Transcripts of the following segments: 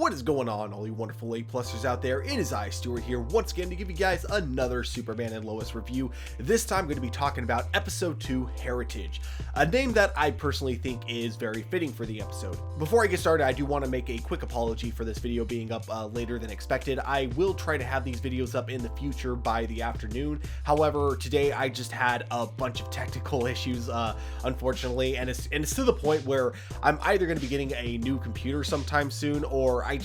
What is going on, all you wonderful A-plusers out there? It is I, Stuart, here once again to give you guys another Superman and Lois review. This time I'm going to be talking about Episode 2, Heritage, a name that I personally think is very fitting for the episode. Before I get started, I do want to make a quick apology for this video being up later than expected. I will try to have these videos up in the future by the afternoon. However, today I just had a bunch of technical issues, unfortunately, and it's to the point where I'm either going to be getting a new computer sometime soon, or I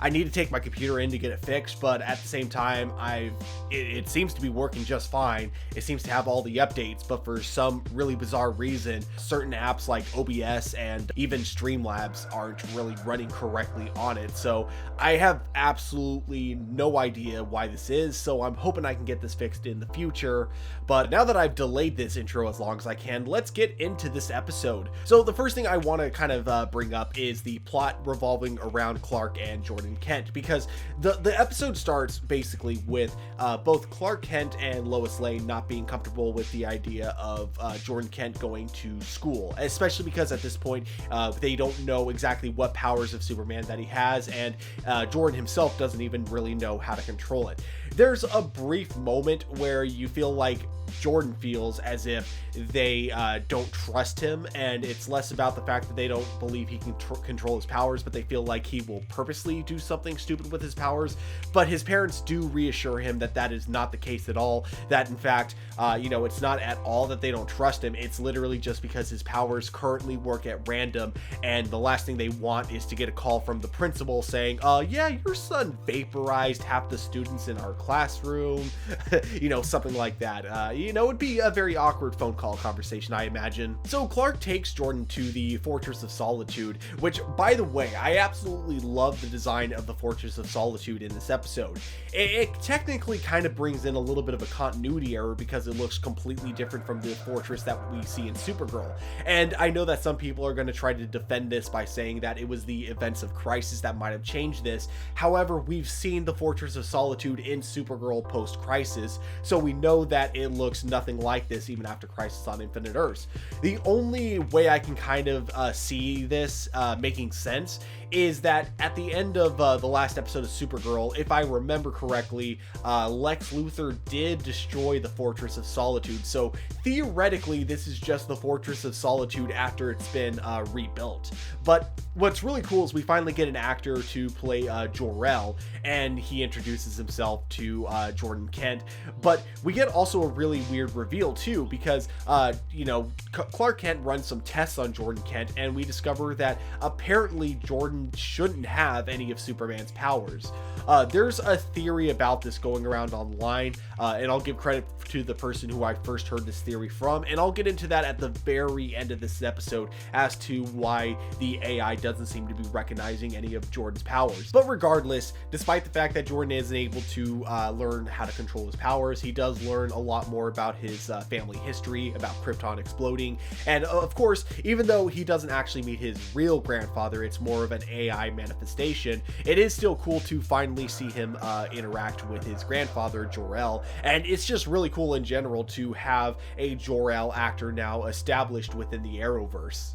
need to take my computer in to get it fixed. But at the same time, it seems to be working just fine. It seems to have all the updates, but for some really bizarre reason, certain apps like OBS and even Streamlabs aren't really running correctly on it. So I have absolutely no idea why this is, so I'm hoping I can get this fixed in the future. But now that I've delayed this intro as long as I can, let's get into this episode. So the first thing I want to kind of bring up is the plot revolving around Clark and Jordan Kent, because the episode starts basically with both Clark Kent and Lois Lane not being comfortable with the idea of Jordan Kent going to school, especially because at this point they don't know exactly what powers of Superman that he has, and Jordan himself doesn't even really know how to control it. There's a brief moment where you feel like Jordan feels as if they don't trust him, and it's less about the fact that they don't believe he can control his powers, but they feel like he will purposely do something stupid with his powers. But his parents do reassure him that that is not the case at all, that in fact it's not at all that they don't trust him. It's literally just because his powers currently work at random, and the last thing they want is to get a call from the principal saying, yeah, your son vaporized half the students in our classroom. Something like that. It'd be a very awkward phone call conversation, I imagine. So Clark takes Jordan to the Fortress of Solitude, which, by the way, I absolutely love the design of the Fortress of Solitude in this episode. It technically kind of brings in a little bit of a continuity error because it looks completely different from the fortress that we see in Supergirl. And I know that some people are going to try to defend this by saying that it was the events of Crisis that might have changed this. However, we've seen the Fortress of Solitude in Supergirl post-Crisis, so we know that it looks nothing like this even after Crisis on Infinite Earths. The only way I can kind of see this making sense is that at the end of the last episode of Supergirl, if I remember correctly, Lex Luthor did destroy the Fortress of Solitude. So theoretically, this is just the Fortress of Solitude after it's been rebuilt. But what's really cool is we finally get an actor to play Jor-El, and he introduces himself to Jordan Kent. But we get also a really weird reveal too, because Clark Kent runs some tests on Jordan Kent, and we discover that apparently Jordan shouldn't have any of Superman's powers. There's a theory about this going around online, and I'll give credit to the person who I first heard this theory from, and I'll get into that at the very end of this episode as to why the AI doesn't seem to be recognizing any of Jordan's powers. But regardless, despite the fact that Jordan isn't able to learn how to control his powers, he does learn a lot more about his family history, about Krypton exploding, and of course, even though he doesn't actually meet his real grandfather, it's more of an AI manifestation, it is still cool to finally see him interact with his grandfather, Jor-El, and it's just really cool in general to have a Jor-El actor now established within the Arrowverse.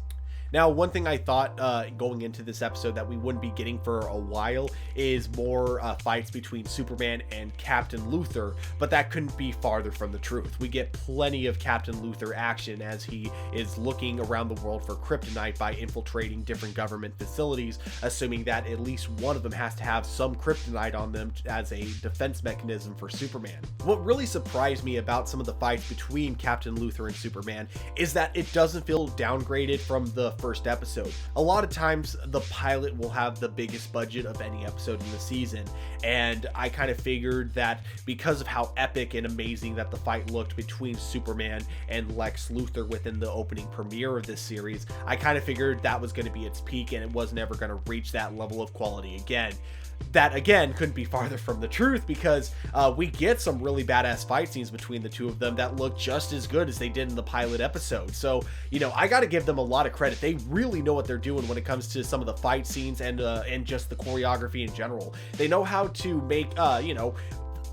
Now, one thing I thought going into this episode that we wouldn't be getting for a while is more fights between Superman and Captain Luthor, but that couldn't be farther from the truth. We get plenty of Captain Luthor action as he is looking around the world for kryptonite by infiltrating different government facilities, assuming that at least one of them has to have some kryptonite on them as a defense mechanism for Superman. What really surprised me about some of the fights between Captain Luthor and Superman is that it doesn't feel downgraded from the first episode. A lot of times the pilot will have the biggest budget of any episode in the season, and I kind of figured that because of how epic and amazing that the fight looked between Superman and Lex Luthor within the opening premiere of this series, I kind of figured that was going to be its peak and it was never going to reach that level of quality again. That again couldn't be farther from the truth, because we get some really badass fight scenes between the two of them that look just as good as they did in the pilot episode. So I got to give them a lot of credit. They really know what they're doing when it comes to some of the fight scenes and just the choreography in general. They know how to make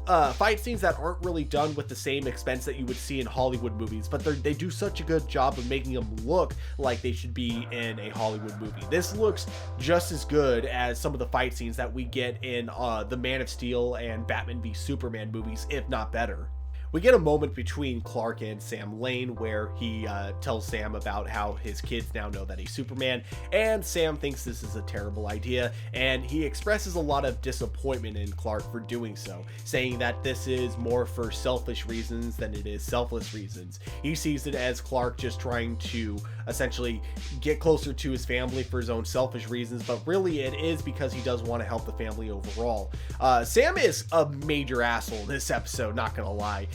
fight scenes that aren't really done with the same expense that you would see in Hollywood movies, but they do such a good job of making them look like they should be in a Hollywood movie. This looks just as good as some of the fight scenes that we get in the Man of Steel and Batman v Superman movies, if not better. We get a moment between Clark and Sam Lane where he tells Sam about how his kids now know that he's Superman, and Sam thinks this is a terrible idea, and he expresses a lot of disappointment in Clark for doing so, saying that this is more for selfish reasons than it is selfless reasons. He sees it as Clark just trying to essentially get closer to his family for his own selfish reasons, but really it is because he does want to help the family overall. Sam is a major asshole in this episode, not gonna lie.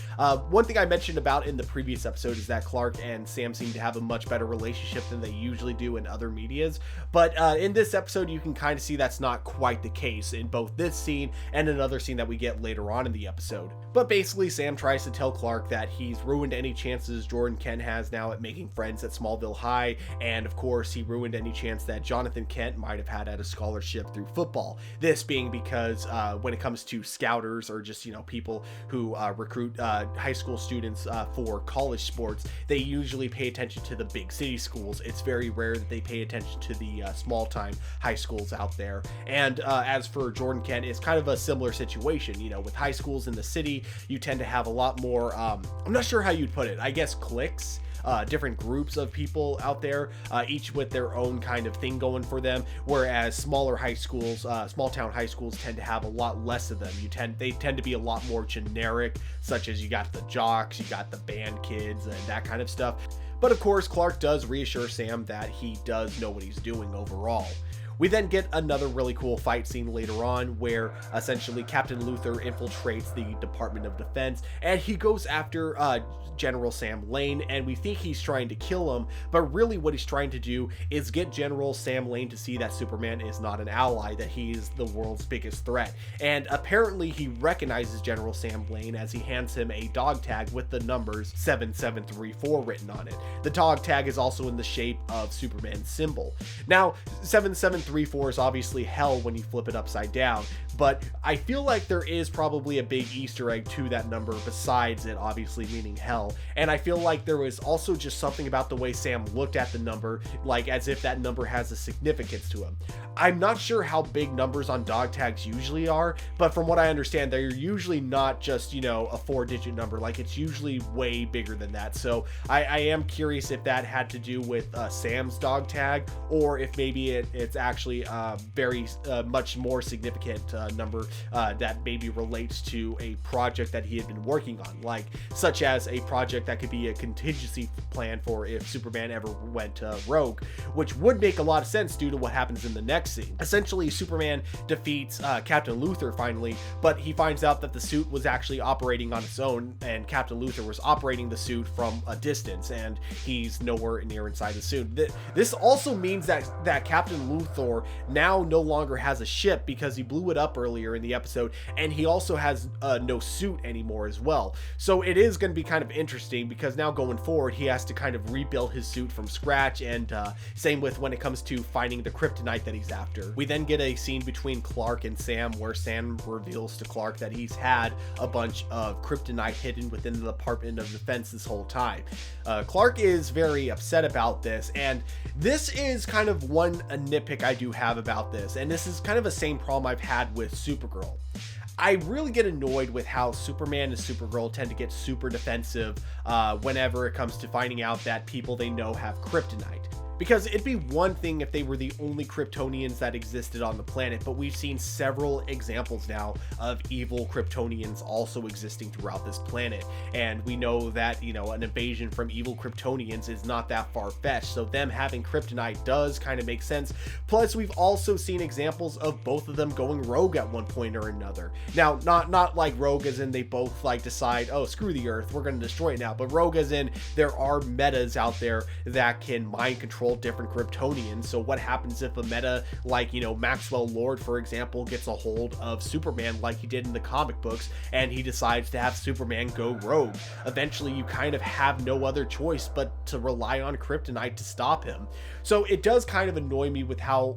One thing I mentioned about in the previous episode is that Clark and Sam seem to have a much better relationship than they usually do in other medias, but in this episode you can kind of see that's not quite the case in both this scene and another scene that we get later on in the episode. But basically Sam tries to tell Clark that he's ruined any chances Jordan Kent has now at making friends at Smallville High, and of course he ruined any chance that Jonathan Kent might have had at a scholarship through football. This being because when it comes to scouters or just, you know, people who recruit high school students for college sports, they usually pay attention to the big city schools. It's very rare that they pay attention to the small time high schools out there. And as for Jordan Kent, it's kind of a similar situation. You know, with high schools in the city, you tend to have a lot more, I'm not sure how you'd put it, I guess cliques. Different groups of people out there, each with their own kind of thing going for them, whereas smaller high schools, small town high schools tend to have a lot less of them. They tend to be a lot more generic, such as you got the jocks, you got the band kids, and that kind of stuff. But of course, Clark does reassure Sam that he does know what he's doing overall. We then get another really cool fight scene later on where essentially Captain Luthor infiltrates the Department of Defense and he goes after General Sam Lane, and we think he's trying to kill him, but really what he's trying to do is get General Sam Lane to see that Superman is not an ally, that he's the world's biggest threat. And apparently he recognizes General Sam Lane as he hands him a dog tag with the numbers 7734 written on it. The dog tag is also in the shape of Superman's symbol. Now 7734 is obviously hell when you flip it upside down, but I feel like there is probably a big Easter egg to that number besides it obviously meaning hell. And I feel like there was also just something about the way Sam looked at the number, like as if that number has a significance to him. I'm not sure how big numbers on dog tags usually are, but from what I understand, they're usually not just, you know, a 4-digit number. Like it's usually way bigger than that. So I am curious if that had to do with Sam's dog tag, or if maybe it's actually very much more significant number that maybe relates to a project that he had been working on, like such as a project that could be a contingency plan for if Superman ever went rogue, which would make a lot of sense due to what happens in the next scene. Essentially, Superman defeats Captain Luthor finally, but he finds out that the suit was actually operating on its own, and Captain Luthor was operating the suit from a distance, and he's nowhere near inside the suit. This also means that Captain Luthor now no longer has a ship because he blew it up earlier in the episode, and he also has no suit anymore as well. So it is going to be kind of interesting because now going forward he has to kind of rebuild his suit from scratch, and same with when it comes to finding the kryptonite that he's after. We then get a scene between Clark and Sam where Sam reveals to Clark that he's had a bunch of kryptonite hidden within the Department of Defense this whole time. Clark is very upset about this, and this is kind of one nitpick I do have about this, and this is kind of the same problem I've had with Supergirl. I really get annoyed with how Superman and Supergirl tend to get super defensive whenever it comes to finding out that people they know have kryptonite. Because it'd be one thing if they were the only Kryptonians that existed on the planet, but we've seen several examples now of evil Kryptonians also existing throughout this planet. And we know that, you know, an invasion from evil Kryptonians is not that far-fetched, so them having kryptonite does kind of make sense. Plus, we've also seen examples of both of them going rogue at one point or another. Now, not like rogue as in they both like decide, oh, screw the Earth, we're going to destroy it now, but rogue as in there are metas out there that can mind control different Kryptonians. So what happens if a meta like, you know, Maxwell Lord, for example, gets a hold of Superman like he did in the comic books, and he decides to have Superman go rogue? Eventually you kind of have no other choice but to rely on kryptonite to stop him. So it does kind of annoy me with how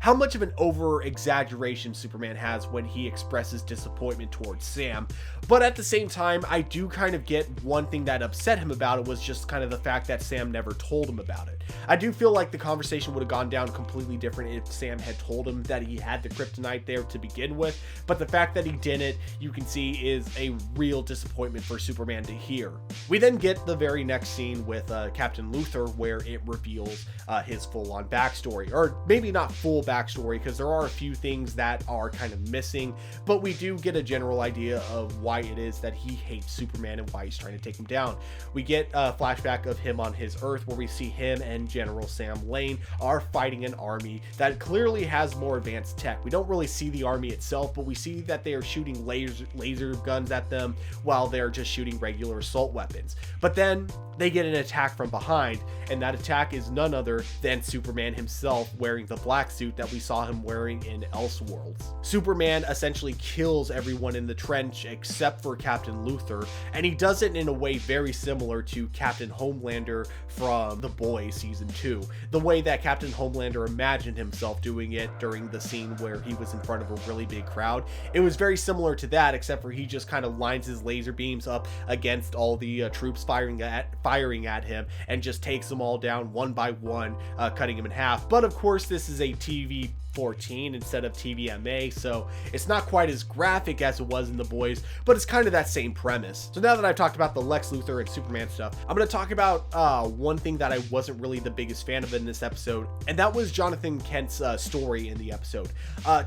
how much of an over exaggeration Superman has when he expresses disappointment towards Sam. But at the same time, I do kind of get one thing that upset him about it was just kind of the fact that Sam never told him about it. I do feel like the conversation would have gone down completely different if Sam had told him that he had the kryptonite there to begin with, but the fact that he didn't, you can see, is a real disappointment for Superman to hear. We then get the very next scene with Captain Luthor, where it reveals his full-on backstory, or maybe not full backstory, because there are a few things that are kind of missing, but we do get a general idea of why it is that he hates Superman and why he's trying to take him down. We get a flashback of him on his Earth, where we see him and General Sam Lane are fighting an army that clearly has more advanced tech. We don't really see the army itself, but we see that they are shooting laser guns at them while they're just shooting regular assault weapons. But then they get an attack from behind, and that attack is none other than Superman himself, wearing the black suit that we saw him wearing in Elseworlds. Superman essentially kills everyone in the trench except for Captain Luthor, and he does it in a way very similar to Captain Homelander from The Boys Season 2. The way that Captain Homelander imagined himself doing it during the scene where he was in front of a really big crowd. It was very similar to that, except for he just kind of lines his laser beams up against all the troops firing at him and just takes them all down one by one, cutting him in half. But of course, this is a TV 14 instead of TVMA, so it's not quite as graphic as it was in The Boys, but it's kind of that same premise. So now that I've talked about the Lex Luthor and Superman stuff, I'm going to talk about one thing that I wasn't really the biggest fan of in this episode, and that was Jonathan Kent's story in the episode.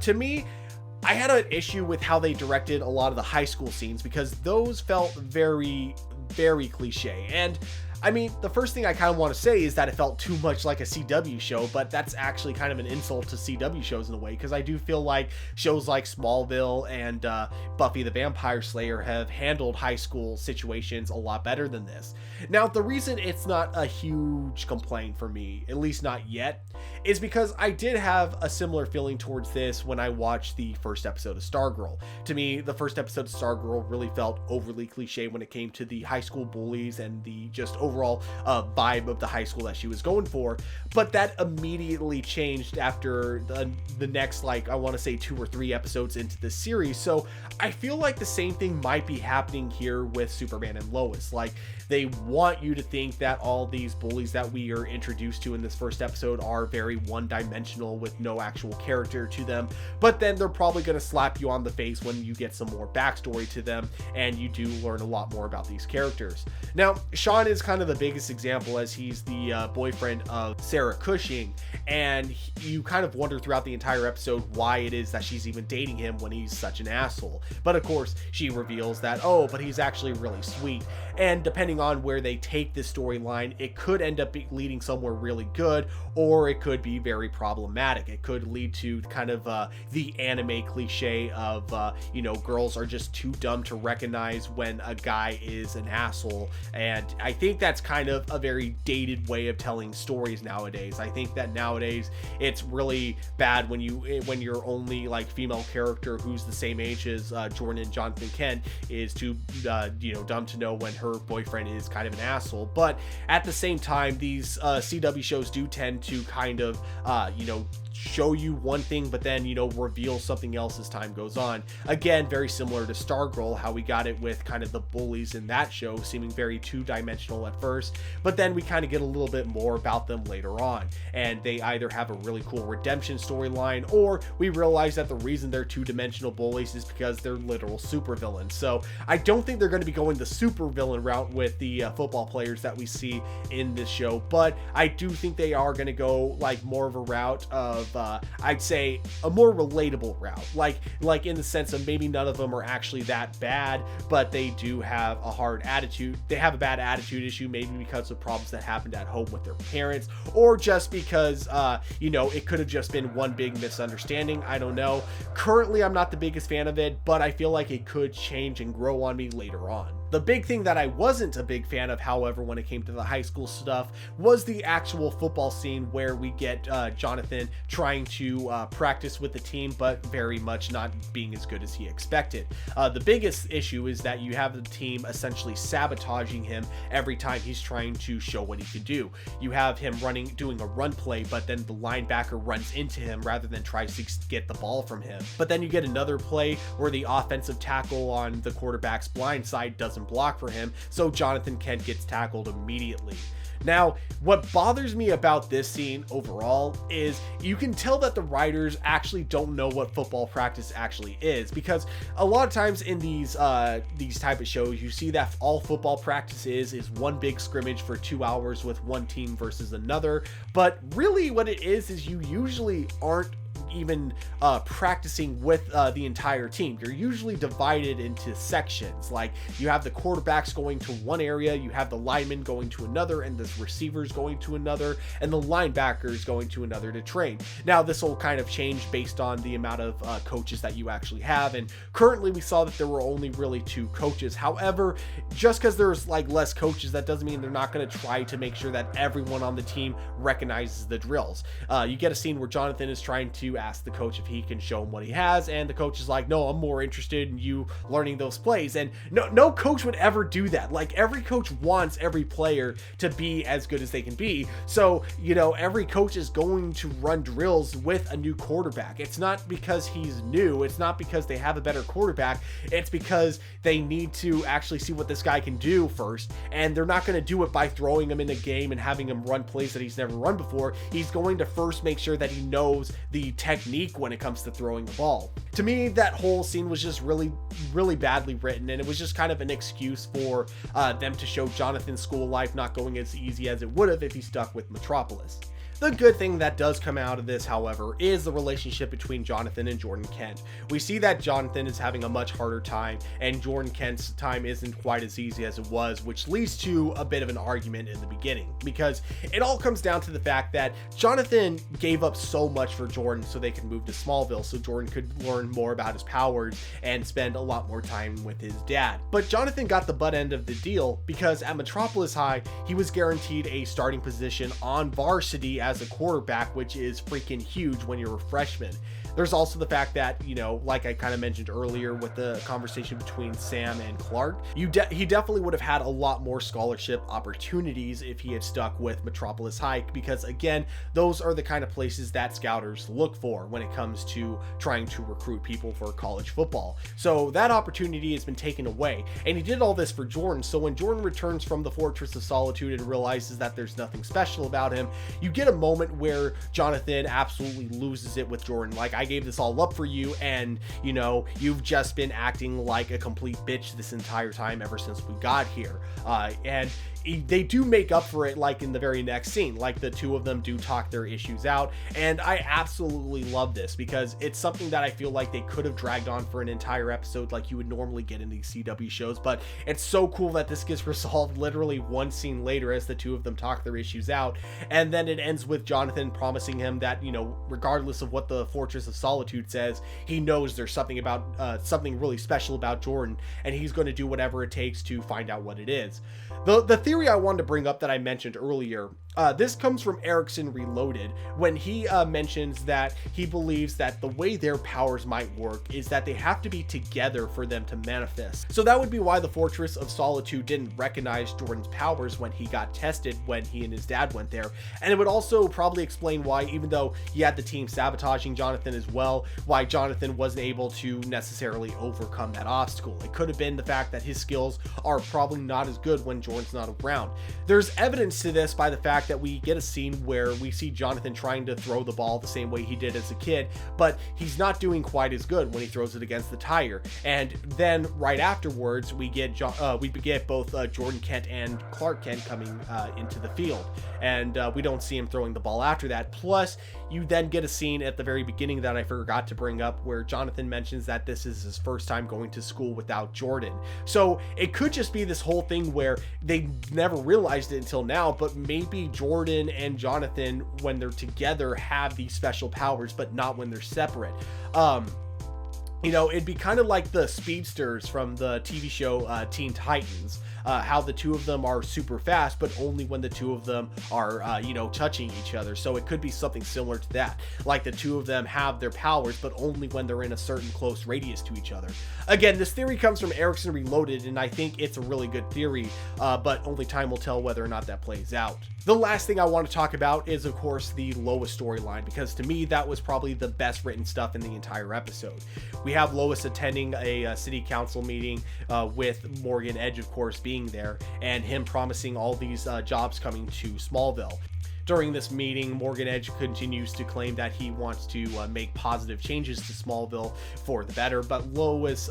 To me, I had an issue with how they directed a lot of the high school scenes, because those felt very cliche. And I mean, the first thing I kind of want to say is that it felt too much like a CW show, but that's actually kind of an insult to CW shows in a way, because I do feel like shows like Smallville and Buffy the Vampire Slayer have handled high school situations a lot better than this. Now, the reason it's not a huge complaint for me, at least not yet, is because I did have a similar feeling towards this when I watched the first episode of Stargirl. To me, the first episode of Stargirl really felt overly cliche when it came to the high school bullies and the just overall vibe of the high school that she was going for, but that immediately changed after the next, like, I want to say 2 or 3 episodes into the series. So I feel like the same thing might be happening here with Superman and Lois. Like, they want you to think that all these bullies that we are introduced to in this first episode are very one-dimensional with no actual character to them, but then they're probably going to slap you on the face when you get some more backstory to them and you do learn a lot more about these characters. Now, Sean is kind of the biggest example, as he's the boyfriend of Sarah Cushing, and you kind of wonder throughout the entire episode why it is that she's even dating him when he's such an asshole. But of course, she reveals that, oh, but he's actually really sweet. And depending on where they take this storyline, it could end up leading somewhere really good, or it could be very problematic. It could lead to kind of the anime cliche of, girls are just too dumb to recognize when a guy is an asshole. And I think that's kind of a very dated way of telling stories nowadays. I think that nowadays it's really bad when your only like female character who's the same age as Jordan and Jonathan Kent is too dumb to know when her boyfriend is kind of an asshole. But at the same time, these CW shows do tend to kind of show you one thing, but then reveal something else as time goes on. Again, very similar to Stargirl, how we got it with kind of the bullies in that show seeming very two-dimensional at first, but then we kind of get a little bit more about them later on, and they either have a really cool redemption storyline, or we realize that the reason they're two-dimensional bullies is because they're literal supervillains. So I don't think they're going to be going the supervillain route with the football players that we see in this show, but I do think they are going to go like more of a route of I'd say a more relatable route, like in the sense of maybe none of them are actually that bad, but they do have a hard attitude. They have a bad attitude issue, maybe because of problems that happened at home with their parents, or just because it could have just been one big misunderstanding. I don't know. Currently, I'm not the biggest fan of it, but I feel like it could change and grow on me later on. The big thing that I wasn't a big fan of, however, when it came to the high school stuff, was the actual football scene where we get Jonathan trying to practice with the team, but very much not being as good as he expected. The biggest issue is that you have the team essentially sabotaging him every time he's trying to show what he can do. You have him doing a run play, but then the linebacker runs into him rather than tries to get the ball from him. But then you get another play where the offensive tackle on the quarterback's blind side doesn't block for him, so Jonathan Kent gets tackled immediately. Now, what bothers me about this scene overall is you can tell that the writers actually don't know what football practice actually is, because a lot of times in these type of shows, you see that all football practice is one big scrimmage for 2 hours with one team versus another. But really what it is you usually aren't even practicing with the entire team. You're usually divided into sections. Like, you have the quarterbacks going to one area, you have the linemen going to another, and the receivers going to another, and the linebackers going to another to train. Now, this will kind of change based on the amount of coaches that you actually have, and currently we saw that there were only really 2 coaches. However, just because there's like less coaches, that doesn't mean they're not going to try to make sure that everyone on the team recognizes the drills. You get a scene where Jonathan is trying to ask the coach if he can show him what he has, and the coach is like, no, I'm more interested in you learning those plays. And no coach would ever do that. Like, every coach wants every player to be as good as they can be. So, you know, every coach is going to run drills with a new quarterback. It's not because he's new, it's not because they have a better quarterback, it's because they need to actually see what this guy can do first. And they're not going to do it by throwing him in a game and having him run plays that he's never run before. He's going to first make sure that he knows the technique when it comes to throwing the ball. To me, that whole scene was just really badly written, and it was just kind of an excuse for them to show Jonathan's school life not going as easy as it would have if he stuck with Metropolis. The good thing that does come out of this, however, is the relationship between Jonathan and Jordan Kent. We see that Jonathan is having a much harder time, and Jordan Kent's time isn't quite as easy as it was, which leads to a bit of an argument in the beginning, because it all comes down to the fact that Jonathan gave up so much for Jordan so they could move to Smallville, so Jordan could learn more about his powers and spend a lot more time with his dad. But Jonathan got the butt end of the deal, because at Metropolis High, he was guaranteed a starting position on varsity as a quarterback, which is freaking huge when you're a freshman. There's also the fact that, you know, like I kind of mentioned earlier with the conversation between Sam and Clark, he definitely would have had a lot more scholarship opportunities if he had stuck with Metropolis High, because again, those are the kind of places that scouters look for when it comes to trying to recruit people for college football. So that opportunity has been taken away, and he did all this for Jordan. So when Jordan returns from the Fortress of Solitude and realizes that there's nothing special about him, you get a moment where Jonathan absolutely loses it with Jordan. Like, I gave this all up for you, and you know, you've just been acting like a complete bitch this entire time ever since we got here. And they do make up for it, like in the very next scene. Like, the two of them do talk their issues out, and I absolutely love this because it's something that I feel like they could have dragged on for an entire episode like you would normally get in these CW shows. But it's so cool that this gets resolved literally one scene later as the two of them talk their issues out, and then it ends with Jonathan promising him that, you know, regardless of what the Fortress of Solitude says, he knows there's something about something really special about Jordan, and he's going to do whatever it takes to find out what it is. The theory I wanted to bring up that I mentioned earlier, this comes from Erickson Reloaded, when he mentions that he believes that the way their powers might work is that they have to be together for them to manifest. So that would be why the Fortress of Solitude didn't recognize Jordan's powers when he got tested when he and his dad went there. And it would also probably explain why, even though he had the team sabotaging Jonathan as well, why Jonathan wasn't able to necessarily overcome that obstacle. It could have been the fact that his skills are probably not as good when Jordan's not around. There's evidence to this by the fact that we get a scene where we see Jonathan trying to throw the ball the same way he did as a kid, but he's not doing quite as good when he throws it against the tire. And then right afterwards, we get both Jordan Kent and Clark Kent coming into the field, and we don't see him throwing the ball after that. Plus, you then get a scene at the very beginning that I forgot to bring up, where Jonathan mentions that this is his first time going to school without Jordan. So it could just be this whole thing where they never realized it until now, but maybe Jordan and Jonathan, when they're together, have these special powers, but not when they're separate. You know, it'd be kind of like the speedsters from the TV show Teen Titans. How the two of them are super fast, but only when the two of them are, you know, touching each other. So it could be something similar to that. Like the two of them have their powers, but only when they're in a certain close radius to each other. Again, this theory comes from Erickson Reloaded, and I think it's a really good theory, but only time will tell whether or not that plays out. The last thing I want to talk about is, of course, the Lois storyline, because to me, that was probably the best written stuff in the entire episode. We have Lois attending a city council meeting with Morgan Edge, of course, being there, and him promising all these jobs coming to Smallville. During this meeting, Morgan Edge continues to claim that he wants to make positive changes to Smallville for the better, but Lois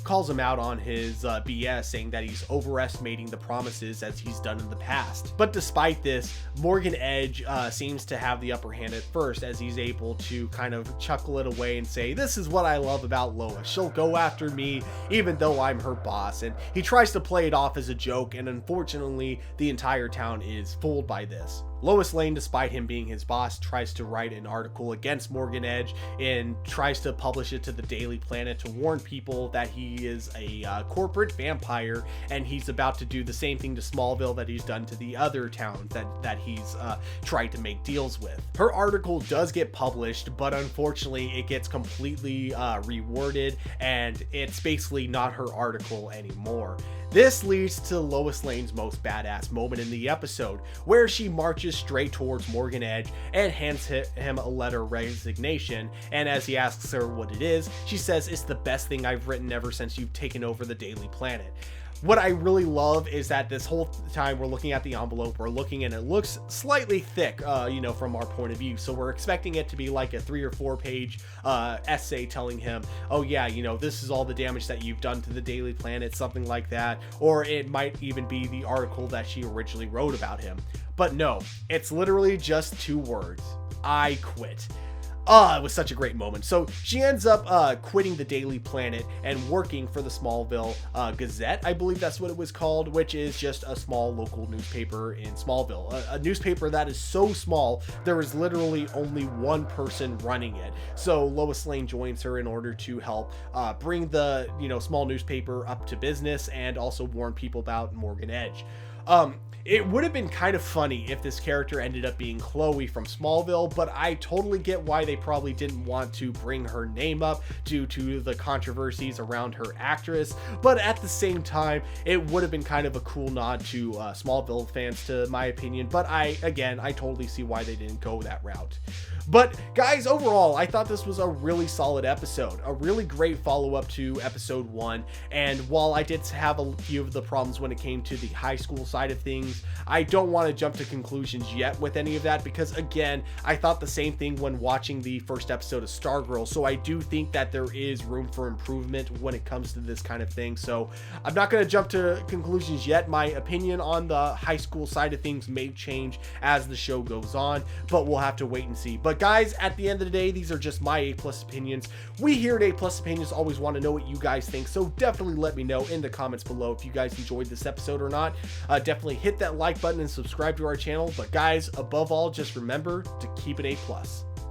calls him out on his BS, saying that he's overestimating the promises as he's done in the past. But despite this, Morgan Edge seems to have the upper hand at first, as he's able to kind of chuckle it away and say, "This is what I love about Lois. She'll go after me even though I'm her boss." And he tries to play it off as a joke, and unfortunately, the entire town is fooled by this. Lois Lane, despite him being his boss, tries to write an article against Morgan Edge and tries to publish it to the Daily Planet to warn people that he is a corporate vampire, and he's about to do the same thing to Smallville that he's done to the other towns that he's tried to make deals with. Her article does get published, but unfortunately it gets completely reworded, and it's basically not her article anymore. This leads to Lois Lane's most badass moment in the episode, where she marches straight towards Morgan Edge and hands him a letter of resignation, and as he asks her what it is, she says, "It's the best thing I've written ever since you've taken over the Daily Planet." What I really love is that this whole time we're looking at the envelope, we're looking and it looks slightly thick, you know, from our point of view. So we're expecting it to be like a 3 or 4 page essay telling him, "Oh yeah, you know, this is all the damage that you've done to the Daily Planet," something like that. Or it might even be the article that she originally wrote about him. But no, it's literally just 2 words: "I quit." It was such a great moment. So she ends up quitting the Daily Planet and working for the Smallville Gazette, I believe that's what it was called, which is just a small local newspaper in Smallville. A newspaper that is so small, there is literally only one person running it. So Lois Lane joins her in order to help bring the, you know, small newspaper up to business and also warn people about Morgan Edge. It would have been kind of funny if this character ended up being Chloe from Smallville, but I totally get why they probably didn't want to bring her name up due to the controversies around her actress. But at the same time, it would have been kind of a cool nod to Smallville fans, to my opinion. But I totally see why they didn't go that route. But guys, overall, I thought this was a really solid episode, a really great follow-up to episode 1. And while I did have a few of the problems when it came to the high school side of things, I don't want to jump to conclusions yet with any of that, because again, I thought the same thing when watching the first episode of Stargirl. So I do think that there is room for improvement when it comes to this kind of thing. So I'm not going to jump to conclusions yet. My opinion on the high school side of things may change as the show goes on, but we'll have to wait and see. But guys, at the end of the day, these are just my A+ opinions. We here at A+ Opinions always want to know what you guys think, so definitely let me know in the comments below if you guys enjoyed this episode or not. Definitely hit that like button and subscribe to our channel. But guys, above all, just remember to keep it A+.